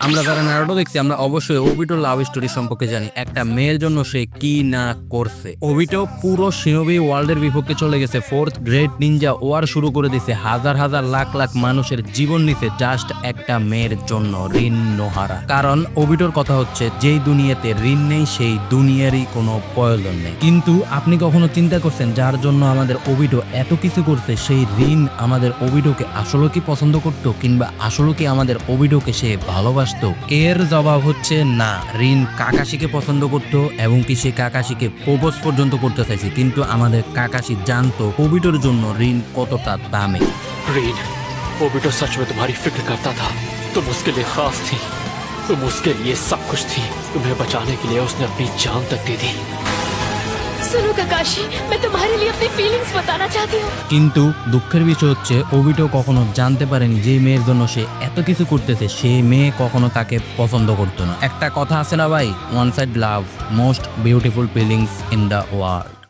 আমরা যারা নারুটো দেখছি আমরা অবশ্যই ওবিটোর লাভ স্টোরি সম্পর্কে জানি। একটা মেয়ের জন্য সে কি না করছে। ওবিটো পুরো শিনোবি ওয়ার্ল্ডের বিপক্ষে চলে গেছে, ফোর্থ গ্রেট নিনজা ওয়ার শুরু করে দিছে, হাজার হাজার লাখ লাখ মানুষের জীবন নিছে জাস্ট একটা মেয়ের জন্য, রিন নোহারা। কারণ ওবিটোর কথা হচ্ছে যেই দুনিয়াতে রিন নেই সেই দুনিয়ারই কোনো প্রয়োজন নেই। কিন্তু আপনি কখনো চিন্তা করছেন যার জন্য আমাদের ওবিটো এত কিছু করছে সেই রিন আমাদের ওবিটোকে আসলে কি পছন্দ করতো, কিংবা আসলে কি আমাদের ওবিটোকে সে ভালোবাসতো? এর জবাব হচ্ছে না। রিন কাকাশিকে পছন্দ করতো এবং কি সে কাকাশিকে প্রপোজ পর্যন্ত করতে চাইছে, কিন্তু আমাদের কাকাশি জানতো ওবিটোর জন্য রিন কতটা দামি। रीन, ओबिटो सच में तुम्हारी फिक्र करता था। तुम उसके लिए खास थी, तुम उसके लिए सब कुछ थी। तुम्हें बचाने के लिए उसने अपनी जान तक दे दी। सुनो काकाशी, मैं तुम्हारे लिए अपनी फीलिंग्स बताना चाहती हूँ। কিন্তু দুঃখের বিষয় হচ্ছে ওবিটো কখনো জানতে পারেনি যে মেয়ের জন্য সে এত কিছু করতেছে সেই মেয়ে কখনো তাকে পছন্দ করতো না। একটা কথা আছে না ভাই, one side love most beautiful feelings in the world.